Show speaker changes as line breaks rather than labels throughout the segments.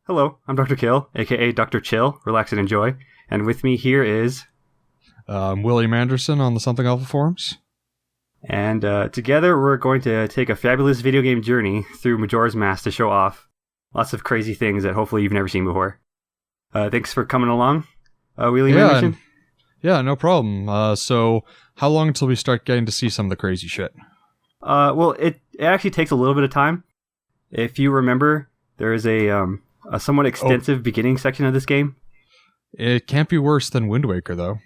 Hello, I'm Dr. Kill, aka Dr. Chill, Relax and Enjoy, and with me here is...
WilliamAnderson on the Something Alpha forums.
And together we're going to take a fabulous video game journey through Majora's Mask to show off lots of crazy things that hopefully you've never seen before. Thanks for coming along, WilliamAnderson.
Yeah, no problem. So how long until we start getting to see some of the crazy shit?
Well, it actually takes a little bit of time. If you remember, there is a somewhat extensive beginning section of this game.
It can't be worse than Wind Waker, though.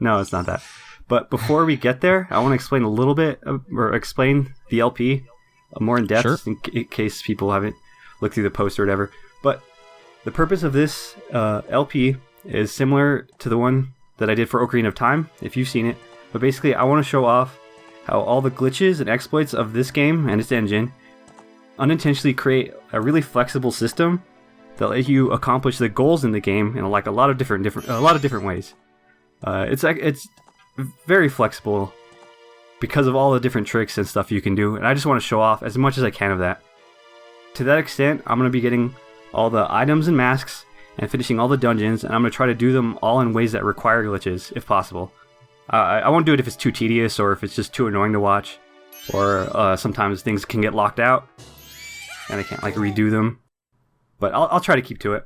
No, it's not that. But before we get there, I want to explain a little bit, or explain the LP more in depth,
Sure.
in case people haven't looked through the post or whatever. But the purpose of this LP is similar to the one that I did for Ocarina of Time, if you've seen it. But basically, I want to show off how all the glitches and exploits of this game and its engine unintentionally create a really flexible system that let you accomplish the goals in the game in like a lot of different ways. It's very flexible because of all the different tricks and stuff you can do, and I just want to show off as much as I can of that. To that extent, I'm going to be getting all the items and masks and finishing all the dungeons, and I'm going to try to do them all in ways that require glitches, if possible. I won't do it if it's too tedious or if it's just too annoying to watch, or sometimes things can get locked out and I can't like redo them. But I'll try to keep to it.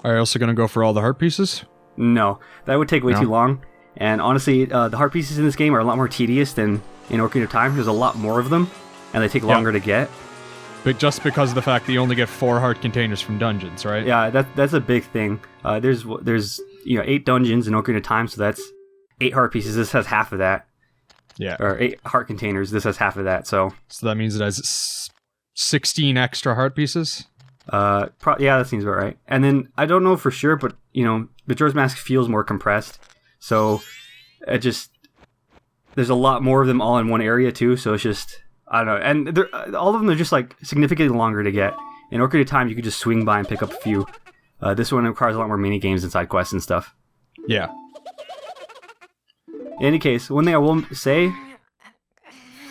Are you also going to go for all the heart pieces?
No, that would take way too long. And honestly, the heart pieces in this game are a lot more tedious than in Ocarina of Time. There's a lot more of them, and they take longer to get.
But just because of the fact that you only get 4 heart containers from dungeons, right?
Yeah, that's a big thing. There's 8 dungeons in Ocarina of Time, so that's 8 heart pieces. This has half of that.
Yeah.
Or 8 heart containers. This has half of that. So
that means it has 16 extra heart pieces?
Yeah, that seems about right. And then, I don't know for sure, but, Majora's Mask feels more compressed. So, there's a lot more of them all in one area, too. So, it's just, I don't know. And all of them are just, like, significantly longer to get. In Ocarina of Time, you could just swing by and pick up a few. This one requires a lot more mini-games and side quests and stuff.
Yeah.
In any case, one thing I will say,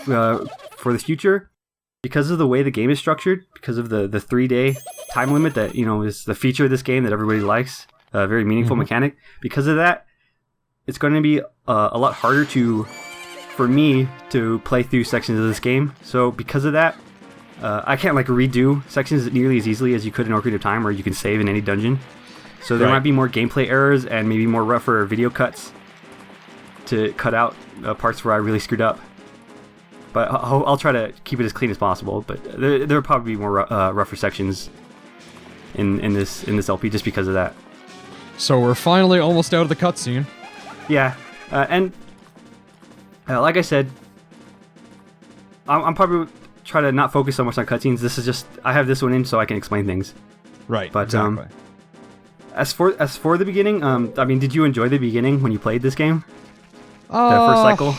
for the future, because of the way the game is structured, because of the 3-day time limit that, is the feature of this game that everybody likes, a very meaningful mechanic, because of that, it's going to be a lot harder for me to play through sections of this game. So because of that, I can't redo sections nearly as easily as you could in Ocarina of Time, where you can save in any dungeon. So there might be more gameplay errors and maybe more rougher video cuts to cut out parts where I really screwed up. But I'll try to keep it as clean as possible. But there'll probably be more rougher sections in this LP just because of that.
So we're finally almost out of the cutscene.
Yeah, and like I said, I'm probably try to not focus so much on cutscenes. This is just, I have this one in so I can explain things.
Right.
But
exactly.
As for the beginning, did you enjoy the beginning when you played this game? The first cycle?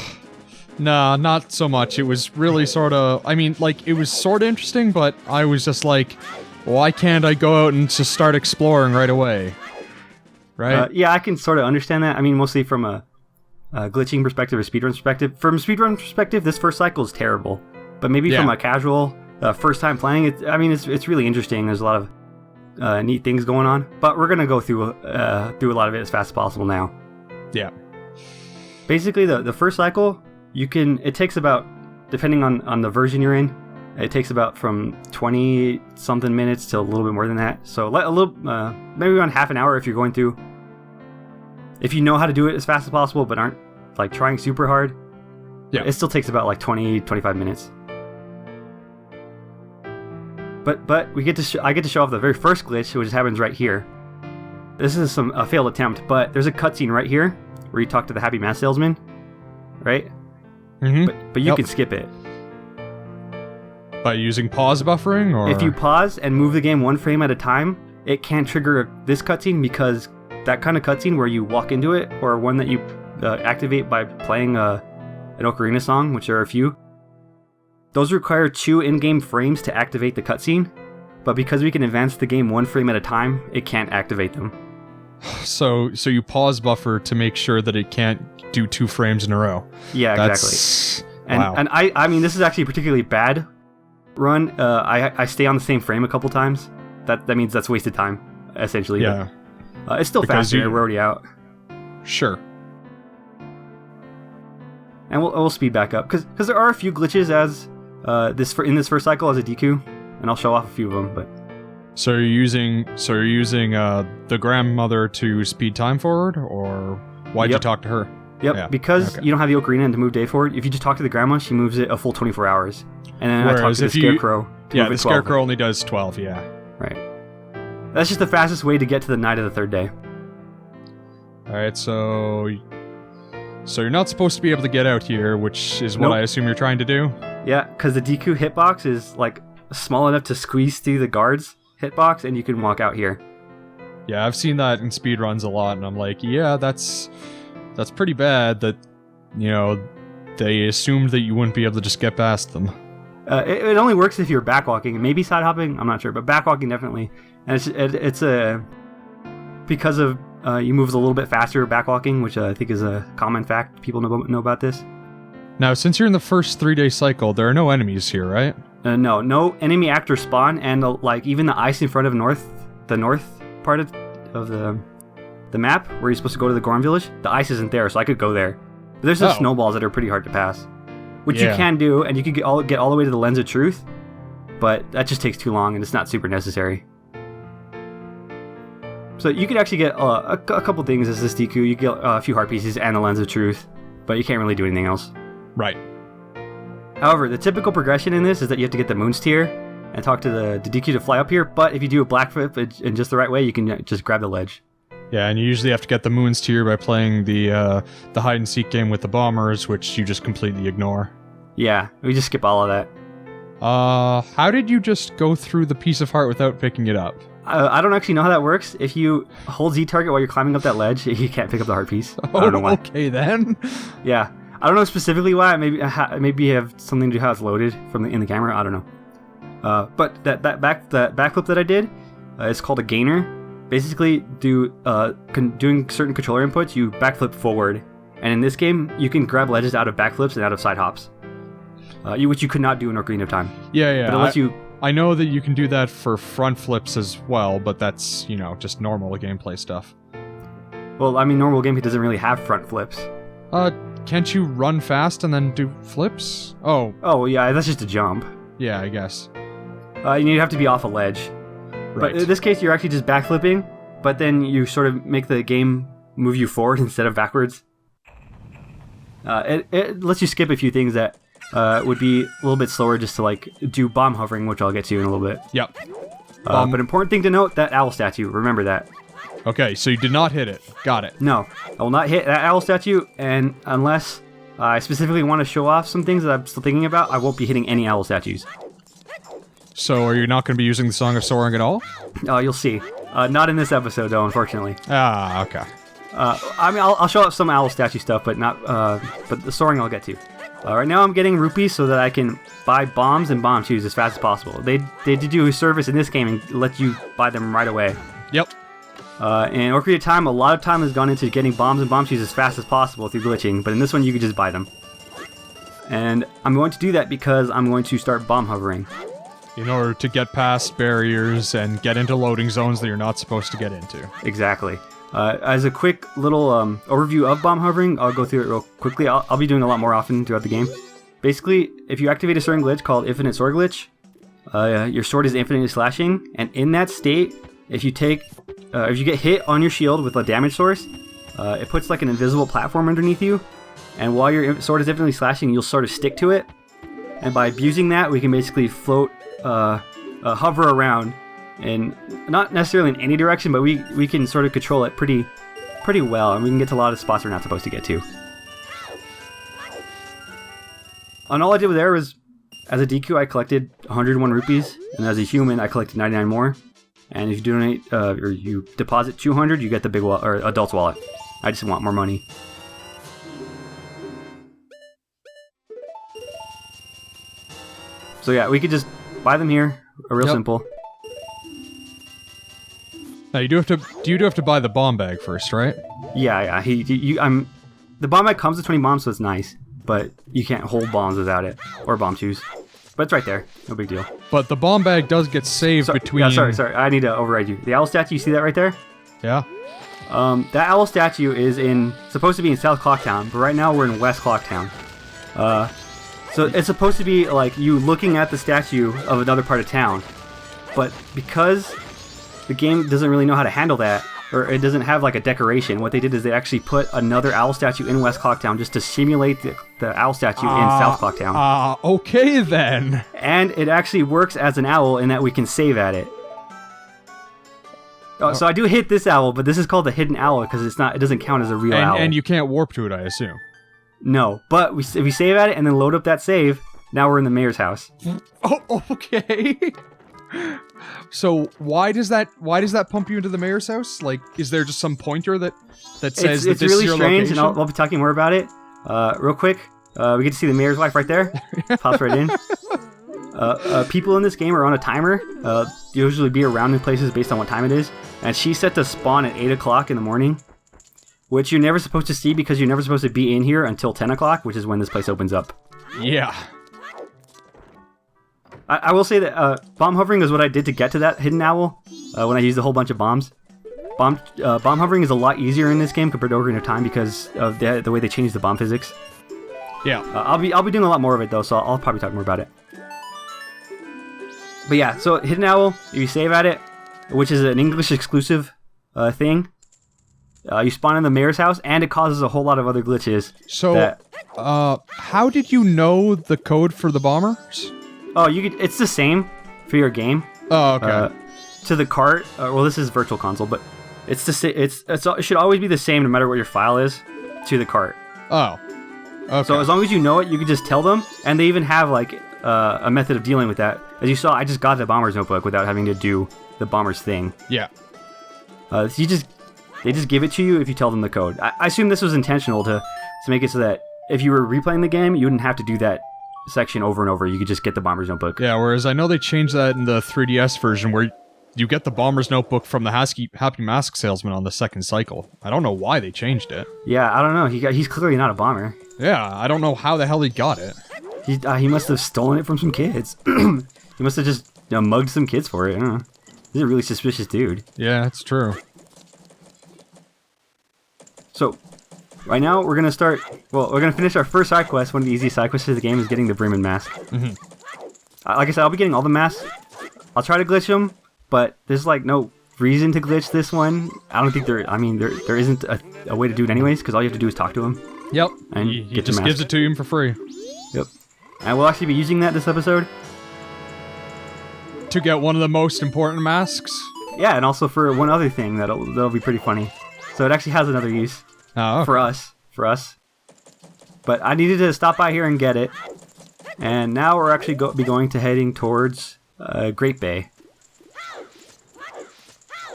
Nah, not so much. It was really sort of... it was sort of interesting, but I was just like, why can't I go out and just start exploring right away? Right?
Yeah, I can sort of understand that. Mostly from a glitching perspective or speedrun perspective. From a speedrun perspective, this first cycle is terrible. But maybe from a casual, first time playing, it's really interesting. There's a lot of neat things going on. But we're going to go through a lot of it as fast as possible now.
Yeah.
Basically, the first cycle... it takes about, depending on the version you're in, it takes about from 20 something minutes to a little bit more than that. So maybe around half an hour if you're going through. If you know how to do it as fast as possible, but aren't trying super hard, it still takes about 20-25 minutes. But I get to show off the very first glitch, which happens right here. This is a failed attempt, but there's a cutscene right here where you talk to the Happy Mask Salesman, right?
Mm-hmm.
But you can skip it.
By using pause buffering, or...
If you pause and move the game one frame at a time, it can't trigger this cutscene, because that kind of cutscene where you walk into it, or one that you activate by playing an Ocarina song, which there are a few, those require 2 in-game frames to activate the cutscene, but because we can advance the game one frame at a time, it can't activate them.
So you pause buffer to make sure that it can't do 2 frames in a row.
Yeah, exactly. And I mean, this is actually a particularly bad run. I stay on the same frame a couple times. that means that's wasted time, essentially.
Yeah.
But, it's still
Because
faster. We're already out.
Sure.
And we'll speed back up because there are a few glitches as in this first cycle as a DQ, and I'll show off a few of them. But
So you're using the grandmother to speed time forward, or why'd you talk to her?
Yep,
Yeah,
because
okay.
you don't have the ocarina and to move day forward. If you just talk to the grandma, she moves it a full 24 hours, and then I talk to the scarecrow.
Yeah,
move
the
it 12.
scarecrow only does 12. Yeah.
Right. That's just the fastest way to get to the night of the third day.
All right, so you're not supposed to be able to get out here, which is what
Nope.
I assume you're trying to do.
Yeah, because the DQ hitbox is like small enough to squeeze through the guard's hitbox, and you can walk out here.
Yeah, I've seen that in speedruns a lot, and I'm like, yeah, that's pretty bad that, they assumed that you wouldn't be able to just get past them.
It only works if you're backwalking, maybe side hopping. I'm not sure, but backwalking definitely. And it's because of you move a little bit faster backwalking, which I think is a common fact. People know about this.
Now, since you're in the first 3-day cycle, there are no enemies here, right?
No enemy actors spawn, and even the ice in front of the north part of the map where you're supposed to go to the Gorm village, the ice isn't there, so I could go there. But there's some snowballs that are pretty hard to pass, which you can do, and you can get all the way to the Lens of Truth, but that just takes too long, and it's not super necessary. So you could actually get a couple things as this DQ. You get a few heart pieces and the Lens of Truth, but you can't really do anything else.
Right.
However, the typical progression in this is that you have to get the Moon's Tear and talk to the DQ to fly up here, but if you do a black flip in just the right way, you can just grab the ledge.
Yeah, and you usually have to get the Moon's Tear by playing the hide-and-seek game with the bombers, which you just completely ignore.
Yeah, we just skip all of that.
How did you just go through the piece of heart without picking it up?
I don't actually know how that works. If you hold Z target while you're climbing up that ledge, you can't pick up the heart piece. I don't know why.
Okay then.
Yeah, I don't know specifically why. Maybe you have something to do how it's loaded in the camera. I don't know. But that backflip that I did, it's called a gainer. Basically, doing certain controller inputs, you backflip forward, and in this game, you can grab ledges out of backflips and out of side hops, which you could not do in Ocarina of Time.
Yeah.
But it lets you.
I know that you can do that for front flips as well, but that's, just normal gameplay stuff.
Well, I mean, normal gameplay doesn't really have front flips.
Can't you run fast and then do flips?
Oh, yeah, that's just a jump.
Yeah, I guess.
You'd have to be off a ledge.
Right.
But in this case, you're actually just backflipping, but then you sort of make the game move you forward instead of backwards. It lets you skip a few things that would be a little bit slower just to do bomb hovering, which I'll get to in a little bit.
Yep.
But important thing to note, that owl statue, remember that.
Okay, so you did not hit it. Got it.
No, I will not hit that owl statue, and unless I specifically want to show off some things that I'm still thinking about, I won't be hitting any owl statues.
So are you not going to be using the Song of Soaring at all?
You'll see. Not in this episode, though, unfortunately.
Ah, okay.
I mean, I'll show off some owl statue stuff, but not. But the soaring I'll get to. Right now, I'm getting rupees so that I can buy bombs and bomb shoes as fast as possible. They did do a service in this game and let you buy them right away.
Yep.
In Ocarina of Time, a lot of time has gone into getting bombs and bomb shoes as fast as possible through glitching, but in this one, you can just buy them. And I'm going to do that because I'm going to start bomb hovering.
In order to get past barriers and get into loading zones that you're not supposed to get into.
Exactly. As a quick little overview of bomb hovering, I'll go through it real quickly. I'll be doing a lot more often throughout the game. Basically, if you activate a certain glitch called Infinite Sword Glitch, your sword is infinitely slashing, and in that state, if you get hit on your shield with a damage source, it puts like an invisible platform underneath you, and while your sword is infinitely slashing, you'll sort of stick to it, and by abusing that, we can basically float, hover around, and not necessarily in any direction, but we can sort of control it pretty well, and we can get to a lot of spots we're not supposed to get to. And all I did with there was, as a DQ, I collected 101 rupees, and as a human, I collected 99 more. And if you donate or you deposit 200, you get the big or adult's wallet. I just want more money. So yeah, we could just buy them here. Real simple.
Now you do have to buy the bomb bag first, right?
Yeah. The bomb bag comes with 20 bombs, so it's nice. But you can't hold bombs without it, or bomb shoes. but it's right there. No big deal.
But the bomb bag does get saved between...
Yeah, sorry. I need to override you. The owl statue, you see that right there?
Yeah.
That owl statue is supposed to be in South Clocktown, but right now we're in West Clocktown. So it's supposed to be like you looking at the statue of another part of town, but because the game doesn't really know how to handle that, or it doesn't have like a decoration, what they did is they actually put another owl statue in West Clocktown just to simulate the owl statue in South Clocktown.
Okay then.
And it actually works as an owl in that we can save at it. Oh, so I do hit this owl, but this is called the hidden owl because it doesn't count as a real owl.
And you can't warp to it, I assume.
No, but we save at it and then load up that save. Now we're in the mayor's house.
Oh, okay. So why does that pump you into the mayor's house? Like, is there just some pointer that says that this
really
is your
strange,
location?
and I'll be talking more about it. Real quick, we get to see the mayor's wife right there. Pops right in. People in this game are on a timer. Usually be around in places based on what time it is. And she's set to spawn at 8 o'clock in the morning, which you're never supposed to see because you're never supposed to be in here until 10 o'clock, which is when this place opens up.
Yeah.
I will say that bomb hovering is what I did to get to that hidden owl when I used a whole bunch of bombs. Bomb hovering is a lot easier in this game compared to Ocarina of Time because of the way they changed the bomb physics.
Yeah.
I'll be doing a lot more of it though, so I'll probably talk more about it. But yeah, so hidden owl, if you save at it, which is an English exclusive thing, you spawn in the mayor's house, and it causes a whole lot of other glitches.
So, how did you know the code for the bombers?
Oh, it's the same for your game.
Oh, okay.
To the cart. Well, this is Virtual Console, but it should always be the same no matter what your file is to the cart.
Oh. Okay.
So as long as you know it, you can just tell them, and they even have like a method of dealing with that. As you saw, I just got the bomber's notebook without having to do the bomber's thing.
Yeah.
So they just give it to you if you tell them the code. I assume this was intentional to make it so that if you were replaying the game, you wouldn't have to do that section over and over. You could just get the bomber's notebook.
Yeah, whereas I know they changed that in the 3DS version where you get the bomber's notebook from the Happy Mask salesman on the second cycle. I don't know why they changed it.
Yeah, I don't know. He's clearly not a bomber.
Yeah, I don't know how the hell he got it.
He must have stolen it from some kids. He must have just mugged some kids for it. I don't know. He's a really suspicious dude.
Yeah, it's true.
So, right now we're gonna finish our first side quest. One of the easiest side quests of the game is getting the Bremen mask.
Mm-hmm.
Like I said, I'll be getting all the masks. I'll try to glitch them, but there's like no reason to glitch this one. I don't think there isn't a way to do it anyways, because all you have to do is talk to him.
Yep.
And
he just gives it to him for free.
Yep. And we'll actually be using that this episode.
To get one of the most important masks?
Yeah, and also for one other thing that'll be pretty funny. So it actually has another use.
Oh, okay.
For us. But I needed to stop by here and get it. And now we're actually going to heading towards Great Bay.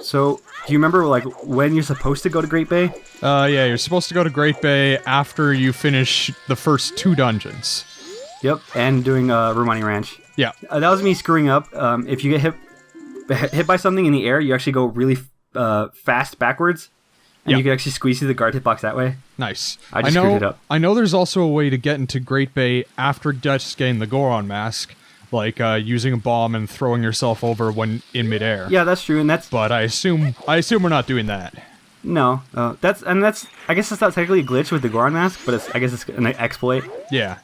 So, do you remember like when you're supposed to go to Great Bay?
Yeah, you're supposed to go to Great Bay after you finish the first 2 dungeons.
Yep, and doing Romani Ranch.
Yeah.
That was me screwing up. If you get hit by something in the air, you actually go really fast backwards. And you can actually squeeze through the guard hitbox that way.
Nice.
I just screwed it up.
I know there's also a way to get into Great Bay after just getting the Goron mask, like using a bomb and throwing yourself over when in midair.
Yeah, that's true, and that's.
But I assume we're not doing that.
No, that's. I guess it's not technically a glitch with the Goron mask, but I guess it's an exploit.
Yeah.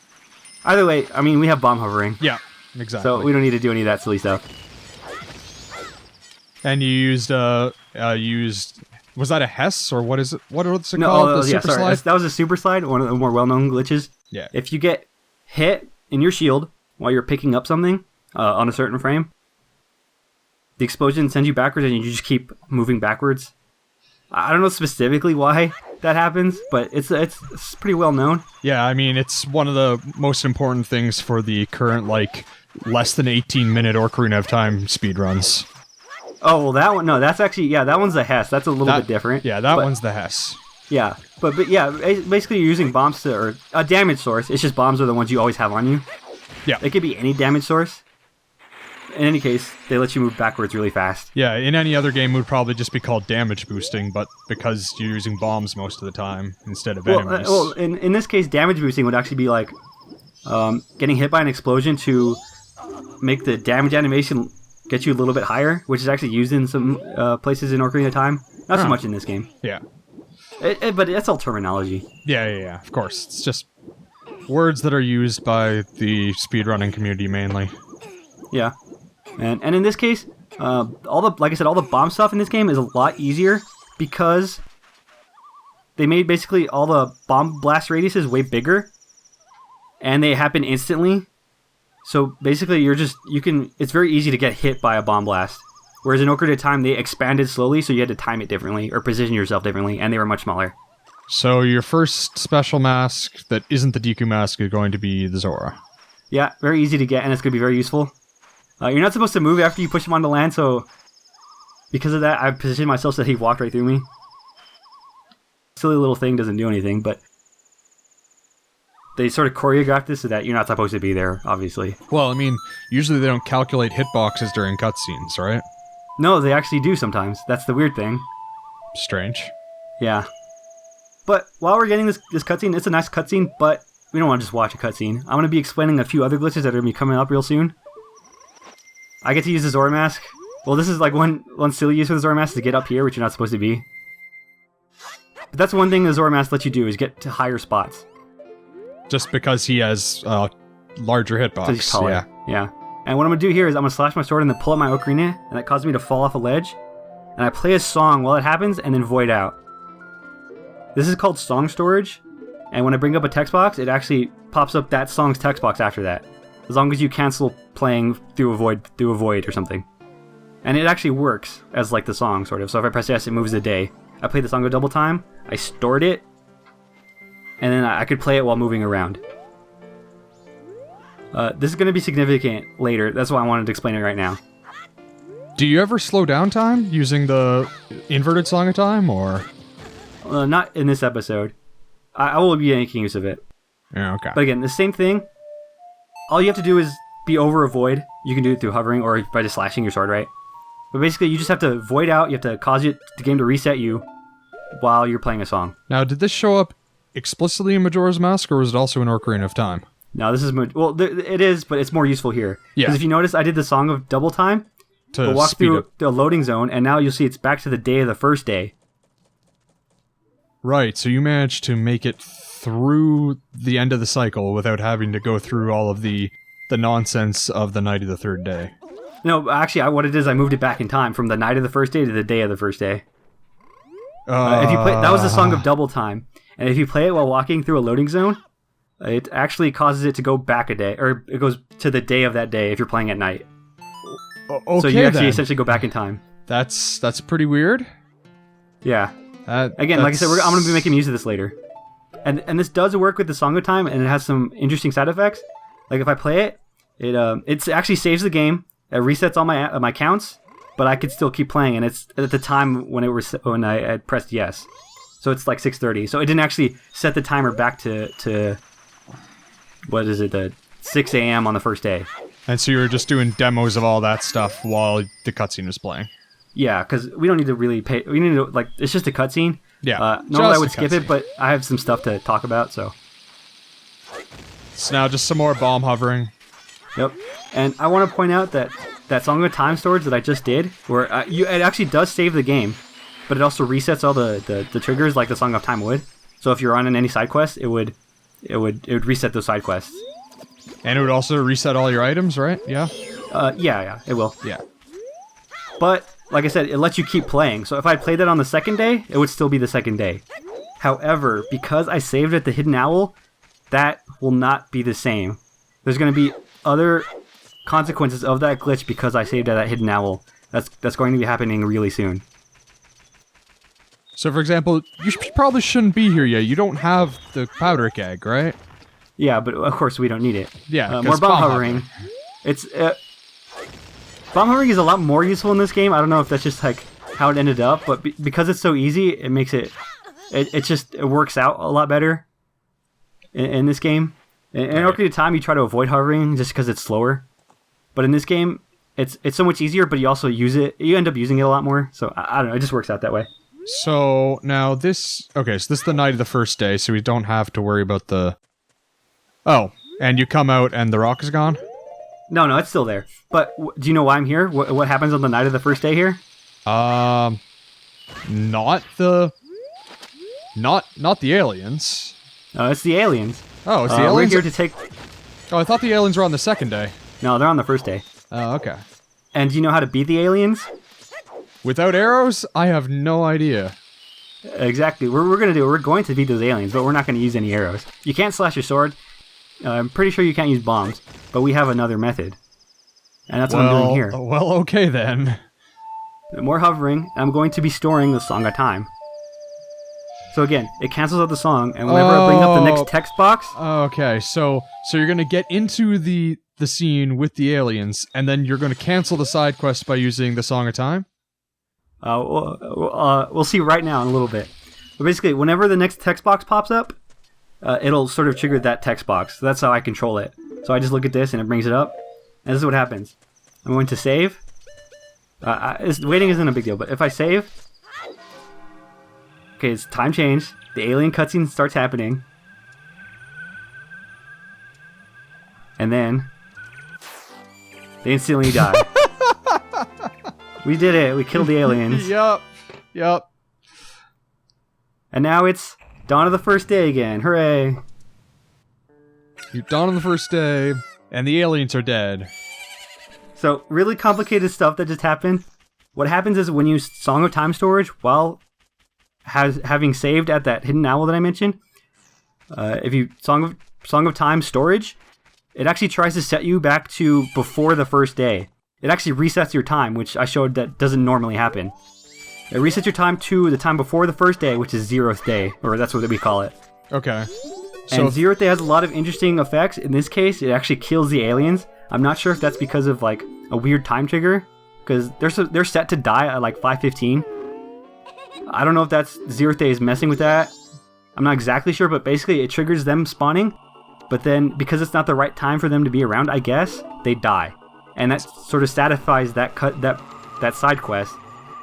Either way, I mean, we have bomb hovering.
Yeah, exactly.
So we don't need to do any of that silly stuff.
And you used was that a Hess or what is it? What is it called?
Super slide? That was a super slide, one of the more well-known glitches.
Yeah.
If you get hit in your shield while you're picking up something on a certain frame, the explosion sends you backwards and you just keep moving backwards. I don't know specifically why that happens, but it's pretty well known.
Yeah, I mean, it's one of the most important things for the current, like, less than 18-minute Ocarina of Time speedruns.
Oh, well, that one, no, that's actually, yeah, that one's the Hess. That's a little bit different.
Yeah, that one's the Hess.
Yeah, but yeah, basically you're using bombs or a damage source. It's just bombs are the ones you always have on you.
Yeah.
It could be any damage source. In any case, they let you move backwards really fast.
Yeah, in any other game it would probably just be called damage boosting, but because you're using bombs most of the time instead of enemies.
Well, in this case, damage boosting would actually be like getting hit by an explosion to make the damage animation get you a little bit higher, which is actually used in some places in Ocarina of Time. Not so much in this game.
Yeah.
But that's all terminology.
Yeah, of course. It's just words that are used by the speedrunning community mainly.
Yeah. And in this case, like I said, all the bomb stuff in this game is a lot easier because they made basically all the bomb blast radiuses way bigger, and they happen instantly. So basically, it's very easy to get hit by a bomb blast. Whereas in Ocarina of Time, they expanded slowly, so you had to time it differently or position yourself differently, and they were much smaller.
So your first special mask that isn't the Deku mask is going to be the Zora.
Yeah, very easy to get, and it's going to be very useful. You're not supposed to move after you push him onto land, so because of that, I positioned myself so that he walked right through me. Silly little thing, doesn't do anything, but they sort of choreographed this so that you're not supposed to be there, obviously.
Well, I mean, usually they don't calculate hitboxes during cutscenes, right?
No, they actually do sometimes. That's the weird thing.
Strange.
Yeah. But while we're getting this cutscene, it's a nice cutscene, but we don't want to just watch a cutscene. I'm going to be explaining a few other glitches that are going to be coming up real soon. I get to use the Zora mask. Well, this is like one silly use for the Zora mask is to get up here, which you're not supposed to be. But that's one thing the Zora mask lets you do, is get to higher spots.
Just because he has larger hitbox.
He's taller. Yeah. And what I'm going to do here is I'm going to slash my sword and then pull up my ocarina, and that causes me to fall off a ledge. And I play a song while it happens, and then void out. This is called song storage, and when I bring up a text box, it actually pops up that song's text box after that. As long as you cancel playing through a void or something. And it actually works as like the song, sort of. So if I press S, it moves the day. I play the song a double time, I stored it, and then I could play it while moving around. This is going to be significant later. That's why I wanted to explain it right now.
Do you ever slow down time using the inverted Song of Time, or...?
Not in this episode. I will be making use of it.
Yeah, okay.
But again, the same thing. All you have to do is be over a void. You can do it through hovering or by just slashing your sword, right? But basically, you just have to void out. You have to cause the game to reset you while you're playing a song.
Now, did this show up explicitly in Majora's Mask, or was it also in Ocarina of Time?
No, this is... Well, it is, but it's more useful here.
Yeah.
Because if you notice, I did the song of double time to walk through the loading zone, and now you'll see it's back to the day of the first day.
Right, so you managed to make it through the end of the cycle without having to go through all of the nonsense of the night of the third day.
No, actually, what it is, I moved it back in time from the night of the first day to the day of the first day. If you play, that was the song of double time, and if you play it while walking through a loading zone, it actually causes it to go back a day, or it goes to the day of that day if you're playing at night.
Okay,
so you actually essentially go back in time.
That's pretty weird.
Yeah. Again, like I said, I'm going to be making use of this later. And this does work with the Song of Time, and it has some interesting side effects. Like if I play it, it actually saves the game. It resets all my counts, but I could still keep playing, and it's at the time when I had pressed yes. So it's like 6:30. So it didn't actually set the timer back to what is it, the 6 a.m. on the first day.
And so you were just doing demos of all that stuff while the cutscene was playing. Yeah,
because we don't need to really pay. We need to, like, it's just a cutscene.
Yeah.
Normally I would skip it, but I have some stuff to talk about, so.
So now just some more bomb hovering.
Yep. And I want to point out that Song of Time storage that I just did, where it actually does save the game, but it also resets all the triggers like the Song of Time would. So if you're on any side quest, it would reset those side quests.
And it would also reset all your items, right? Yeah?
Yeah, it will.
Yeah.
But, like I said, it lets you keep playing. So if I played that on the second day, it would still be the second day. However, because I saved at the Hidden Owl, that will not be the same. There's going to be other consequences of that glitch because I saved at that Hidden Owl. That's going to be happening really soon.
So, for example, you probably shouldn't be here yet. You don't have the powder keg, right?
Yeah, but of course we don't need it.
Yeah,
more bomb hovering. It's bomb hovering is a lot more useful in this game. I don't know if that's just like how it ended up, but because it's so easy, it makes it works out a lot better in this game. In Ocarina of Time, you try to avoid hovering just because it's slower, but in this game, it's so much easier. But you also use it. You end up using it a lot more. So I don't know. It just works out that way.
So now this is the night of the first day, so we don't have to worry about the. Oh, and you come out and the rock is gone?
No, it's still there. But do you know why I'm here? What happens on the night of the first day here?
Not the aliens.
It's the aliens.
Oh, it's the aliens?
We're here to take...
Oh, I thought the aliens were on the second day.
No, they're on the first day.
Oh, okay.
And do you know how to beat the aliens?
Without arrows? I have no idea.
Exactly. We're going to beat those aliens, but we're not going to use any arrows. You can't slash your sword. I'm pretty sure you can't use bombs, but we have another method. And that's what I'm doing here.
Well, okay then.
More hovering, I'm going to be storing the Song of Time. So again, it cancels out the song, and whenever I bring up the next text box...
Okay, so you're going to get into the scene with the aliens, and then you're going to cancel the side quest by using the Song of Time?
We'll see right now in a little bit. But basically, whenever the next text box pops up, it'll sort of trigger that text box. So that's how I control it. So I just look at this and it brings it up. And this is what happens. I'm going to save. Waiting isn't a big deal, but if I save... Okay, it's time change. The alien cutscene starts happening. And then... they instantly die. We did it. We killed the aliens.
Yep.
And now it's dawn of the first day again. Hooray.
You're dawn on the first day, and the aliens are dead.
So, really complicated stuff that just happened. What happens is when you use Song of Time storage, while having saved at that hidden owl that I mentioned, if you Song of Time storage, it actually tries to set you back to before the first day. It actually resets your time, which I showed that doesn't normally happen. It resets your time to the time before the first day, which is 0th day, or that's what we call it.
Okay.
And 0th day has a lot of interesting effects. In this case, it actually kills the aliens. I'm not sure if that's because of like a weird time trigger, because they're set to die at like 5:15. I don't know if that's 0th day is messing with that. I'm not exactly sure, but basically it triggers them spawning. But then because it's not the right time for them to be around, I guess they die. And that sort of satisfies that side quest.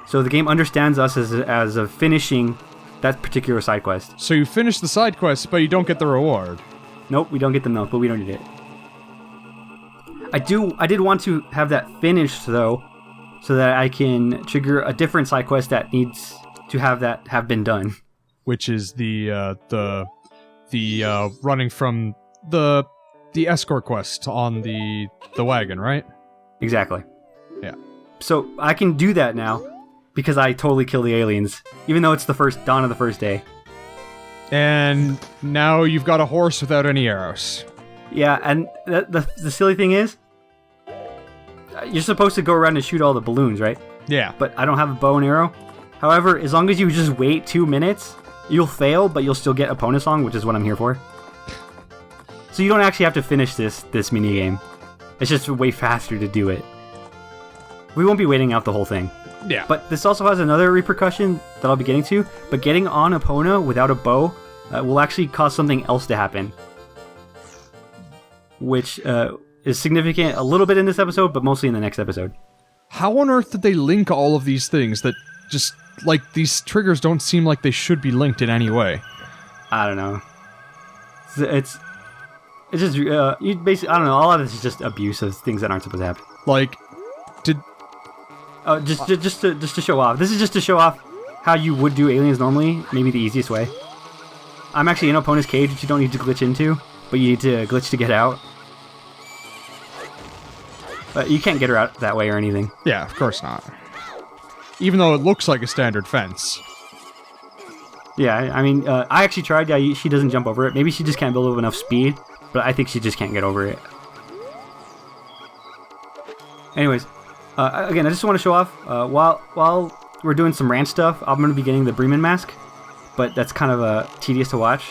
So the game understands us as a finishing that particular side quest.
So you finish the side quest, but you don't get the reward.
Nope, we don't get the milk, but we don't need it. I did want to have that finished though, so that I can trigger a different side quest that needs to have been done.
Which is the running from the escort quest on the wagon, right?
Exactly.
Yeah.
So I can do that now because I totally kill the aliens, even though it's the first dawn of the first day.
And now you've got a horse without any arrows.
Yeah, and the silly thing is, you're supposed to go around and shoot all the balloons, right?
Yeah.
But I don't have a bow and arrow. However, as long as you just wait 2 minutes, you'll fail, but you'll still get a bonus song, which is what I'm here for. So you don't actually have to finish this minigame. It's just way faster to do it. We won't be waiting out the whole thing.
Yeah.
But this also has another repercussion that I'll be getting to. But getting on Epona without a bow will actually cause something else to happen. Which is significant a little bit in this episode, but mostly in the next episode.
How on earth did they link all of these things that just, like, these triggers don't seem like they should be linked in any way? I
don't know. It's just, you basically, I don't know, all of this is just abuse of things that aren't supposed to happen.
Like, did...
just to show off. This is just to show off how you would do aliens normally, maybe the easiest way. I'm actually in Epona's cage, which you don't need to glitch into, but you need to glitch to get out. But you can't get her out that way or anything.
Yeah, of course not. Even though it looks like a standard fence.
Yeah, I mean, I actually tried. Yeah, she doesn't jump over it. Maybe she just can't build up enough speed, but I think she just can't get over it. Anyways, again, I just want to show off, while we're doing some ranch stuff, I'm going to be getting the Bremen mask, but that's kind of tedious to watch.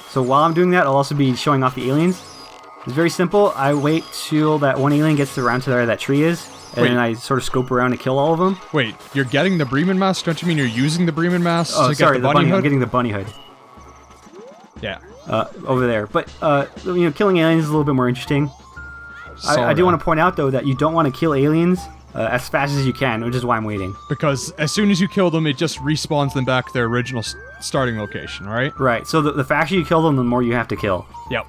So while I'm doing that, I'll also be showing off the aliens. It's very simple. I wait till that one alien gets around to where that tree is, and then I sort of scope around to kill all of them.
Wait, you're getting the Bremen mask? Don't you mean you're using the Bremen mask to
get the bunny hood? I'm getting the bunny hood.
Yeah.
Over there. But, killing aliens is a little bit more interesting. I do want to point out, though, that you don't want to kill aliens as fast as you can, which is why I'm waiting.
Because as soon as you kill them, it just respawns them back to their original starting location, right?
Right. So the faster you kill them, the more you have to kill.
Yep.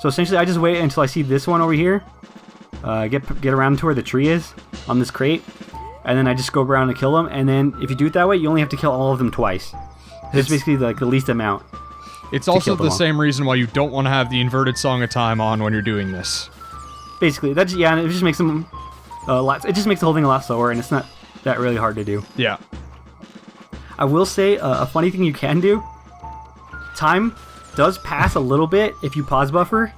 So essentially, I just wait until I see this one over here. get around to where the tree is on this crate, and then I just go around and kill them. And then if you do it that way, you only have to kill all of them twice. It's basically like the least amount.
It's also the same reason why you don't want to have the inverted Song of Time on when you're doing this.
Basically, and it just makes them a lot. It just makes the whole thing a lot slower, and it's not that really hard to do.
Yeah.
I will say a funny thing you can do. Time does pass a little bit if you pause buffer,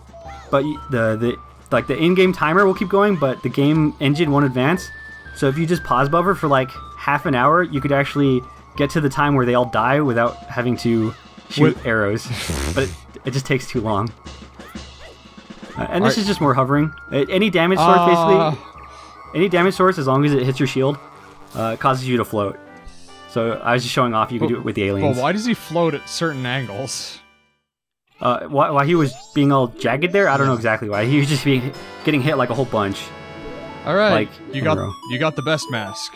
but the in-game timer will keep going, but the game engine won't advance. So if you just pause buffer for like half an hour, you could actually get to the time where they all die without having to shoot arrows. But it just takes too long. And this is just more hovering. Any damage source, basically, any damage source, as long as it hits your shield, causes you to float. So I was just showing off you could do it with the aliens.
But why does he float at certain angles?
Why he was being all jagged there? I don't know exactly why. He was just getting hit like a whole bunch.
All right,
like,
you got the best mask.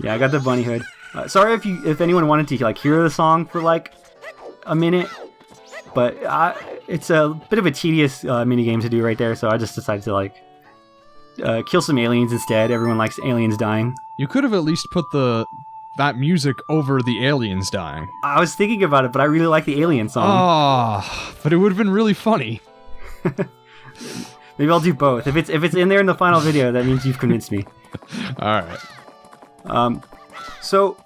Yeah, I got the bunny hood. Sorry if anyone wanted to like hear the song for like a minute, but it's a bit of a tedious mini game to do right there. So I just decided to like kill some aliens instead. Everyone likes aliens dying.
You could have at least put that music over the aliens dying.
I was thinking about it, but I really like the alien song.
But it would have been really funny.
Maybe I'll do both. If it's in there in the final video, that means you've convinced me.
All right.
So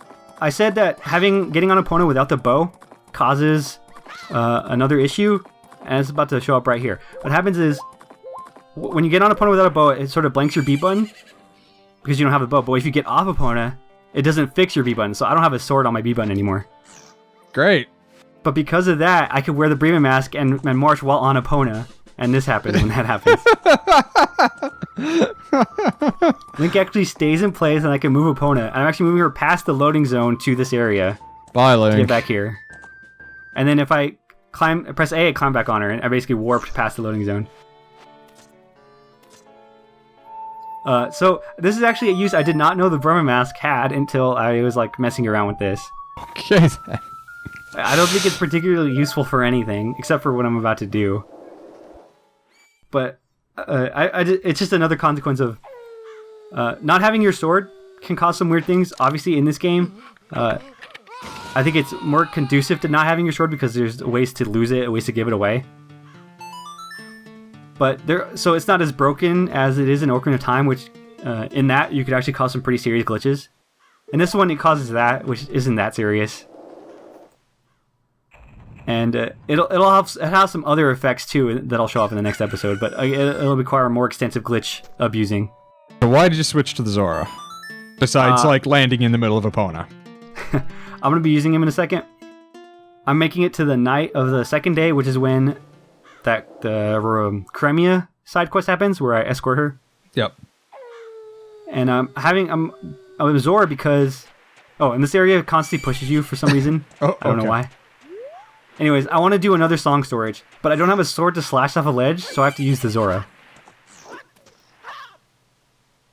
I said that getting on Epona without the bow causes another issue, and it's about to show up right here. What happens is when you get on Epona without a bow, it sort of blanks your B button because you don't have a bow. But if you get off Epona, it doesn't fix your B button, so I don't have a sword on my B button anymore.
Great.
But because of that, I could wear the Bremen mask and march while on Epona, and this happens when that happens. Link actually stays in place, and I can move Epona. I'm actually moving her past the loading zone to this area.
Bye, Link.
To get back here. And then if I press A, I climb back on her, and I basically warped past the loading zone. So this is actually a use I did not know the Bremen mask had until I was like messing around with this.
Okay then.
I don't think it's particularly useful for anything except for what I'm about to do. But it's just another consequence of not having your sword can cause some weird things. Obviously, in this game, I think it's more conducive to not having your sword because there's ways to lose it, ways to give it away. But so it's not as broken as it is in Ocarina of Time, which in that you could actually cause some pretty serious glitches. In this one, it causes that, which isn't that serious. And it'll have some other effects too that'll show up in the next episode, but it'll require more extensive glitch abusing.
So why did you switch to the Zora? Besides, like landing in the middle of Epona.
I'm gonna be using him in a second. I'm making it to the night of the second day, which is when the Cremia side quest happens, where I escort her.
Yep.
And I'm with Zora because and this area constantly pushes you for some reason. I don't know why. Anyways, I want to do another song storage, but I don't have a sword to slash off a ledge, so I have to use the Zora.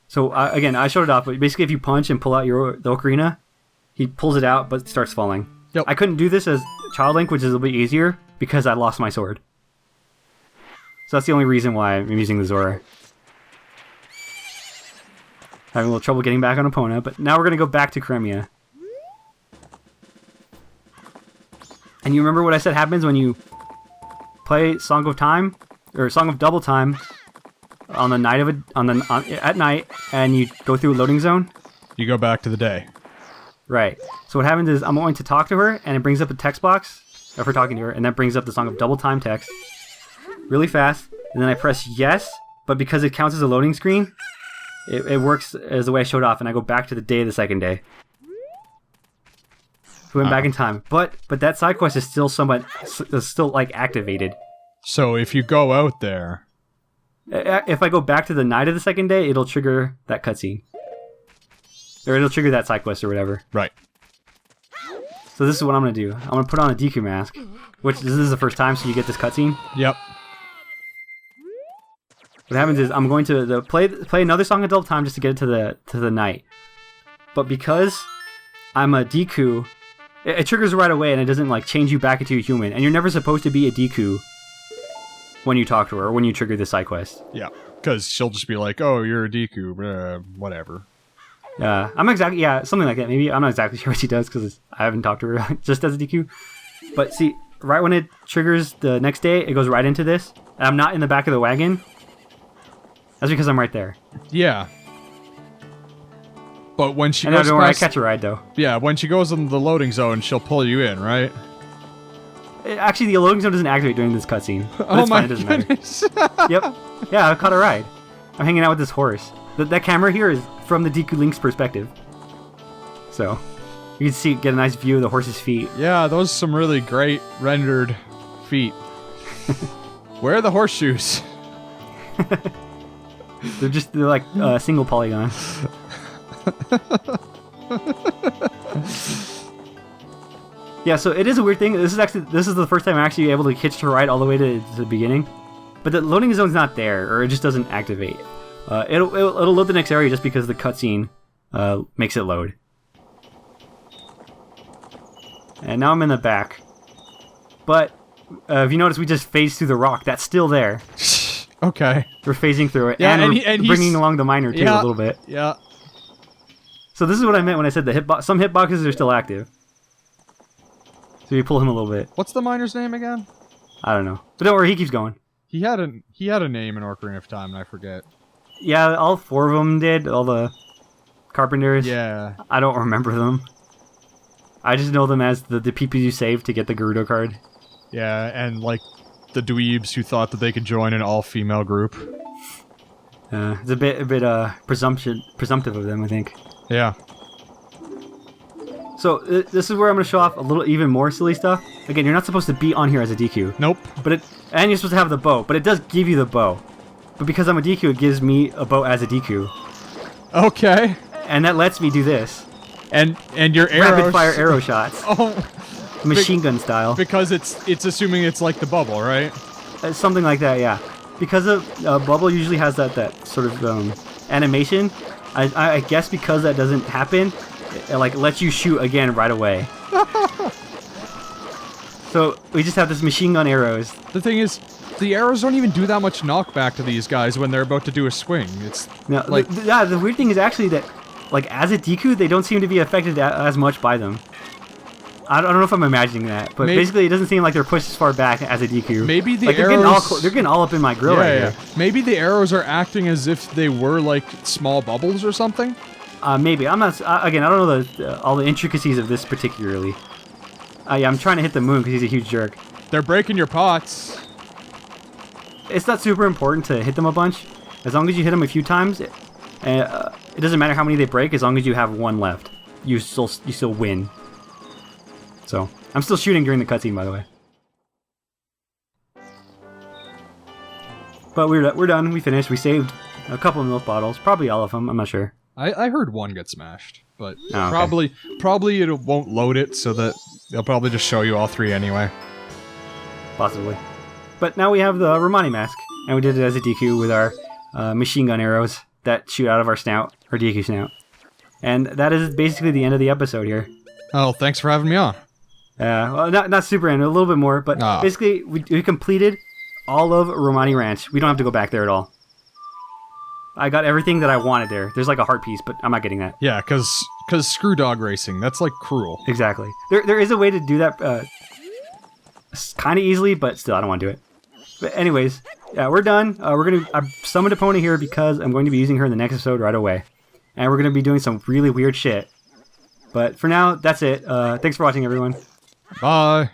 So again, I showed it off, but basically if you punch and pull out the ocarina, he pulls it out, but it starts falling.
Yep.
I couldn't do this as Child Link, which is a little bit easier, because I lost my sword. So that's the only reason why I'm using the Zora. Having a little trouble getting back on Epona, but now we're going to go back to Cremia. And you remember what I said happens when you play Song of Time, or Song of Double Time, on the night at night, and you go through a loading zone?
You go back to the day.
Right. So what happens is I'm going to talk to her, and it brings up a text box of her talking to her, and that brings up the Song of Double Time text really fast. And then I press yes, but because it counts as a loading screen, it works as the way I showed off, and I go back to the day of the second day. We went back in time, but that side quest is still still like activated.
So if you go out there,
if I go back to the night of the second day, it'll trigger that cutscene, or it'll trigger that side quest or whatever.
Right.
So this is what I'm gonna do. I'm gonna put on a Deku mask, which this is the first time, so you get this cutscene.
Yep.
What happens is I'm going to play another Song of Double Time just to get it to the night, but because I'm a Deku. It triggers right away, and it doesn't like change you back into a human. And you're never supposed to be a Deku when you talk to her or when you trigger the side quest.
Yeah. Because she'll just be like, oh, you're a Deku, whatever.
I'm exactly, something like that. Maybe I'm not exactly sure what she does because I haven't talked to her just as a DQ. But see, right when it triggers the next day, it goes right into this. And I'm not in the back of the wagon. That's because I'm right there.
Yeah. But when she
goes don't worry, I
past,
catch a ride though.
Yeah, when she goes in the loading zone, she'll pull you in, right?
Actually, the loading zone doesn't activate during this cutscene.
Oh my goodness.
Yep. Yeah, I caught a ride. I'm hanging out with this horse. That camera here is from the Deku Link's perspective. So, you can get a nice view of the horse's feet.
Yeah, those are some really great rendered feet. Where are the horseshoes?
They're like single polygon. Yeah, so it is a weird thing. This is the first time I'm actually able to hitch to ride all the way to the beginning. But the loading zone's not there, or it just doesn't activate. It'll load the next area just because the cutscene makes it load. And now I'm in the back. But if you notice, we just phased through the rock. That's still there.
Okay.
We're phasing through it,
yeah,
and we're bringing along the miner too a little bit.
Yeah.
So this is what I meant when I said some hitboxes are still active. So you pull him a little bit.
What's the miner's name again?
I don't know. But don't worry, he keeps going.
He had a name in Ocarina of Time, and I forget.
Yeah, all 4 of them did. All the carpenters.
Yeah.
I don't remember them. I just know them as the people you saved to get the Gerudo card.
Yeah, and like the dweebs who thought that they could join an all-female group.
It's a bit presumptive of them, I think.
Yeah.
So this is where I'm going to show off a little even more silly stuff. Again, you're not supposed to be on here as a DQ.
Nope.
And you're supposed to have the bow, but it does give you the bow. But because I'm a DQ, it gives me a bow as a DQ.
Okay.
And that lets me do this.
And your arrows...
Rapid fire arrow shots.
Oh.
Machine gun style.
Because it's assuming it's like the bubble, right?
Something like that, yeah. Because bubble usually has that sort of animation. I guess because that doesn't happen, it like lets you shoot again right away. So we just have this machine gun arrows.
The thing is, the arrows don't even do that much knockback to these guys when they're about to do a swing. It's
no,
like
the weird thing is actually that, like as a Deku, they don't seem to be affected as much by them. I don't know if I'm imagining that, but basically it doesn't seem like they're pushed as far back as a DQ.
Maybe the
like,
arrows...
They're getting all up in my grill right here.
Maybe the arrows are acting as if they were like small bubbles or something?
Maybe. I'm not... again, I don't know all the intricacies of this particularly. Yeah, I'm trying to hit the moon because he's a huge jerk.
They're breaking your pots.
It's not super important to hit them a bunch. As long as you hit them a few times, it doesn't matter how many they break as long as you have one left. You still win. So, I'm still shooting during the cutscene, by the way. But we're done. We finished. We saved a couple of milk bottles. Probably all of them. I'm not sure.
I heard one get smashed. But
okay.
probably it won't load it, so that they'll probably just show you all 3 anyway.
Possibly. But now we have the Romani mask. And we did it as a DQ with our machine gun arrows that shoot out of our snout. Our DQ snout. And that is basically the end of the episode here.
Oh, thanks for having me on.
Well, not super end, a little bit more, but basically we completed all of Romani Ranch. We don't have to go back there at all. I got everything that I wanted there. There's like a heart piece, but I'm not getting that.
Yeah, because screw dog racing. That's like cruel.
Exactly. There is a way to do that kind of easily, but still, I don't want to do it. But anyways, yeah, we're done. I've summoned a pony here because I'm going to be using her in the next episode right away. And we're going to be doing some really weird shit. But for now, that's it. Thanks for watching, everyone.
Bye.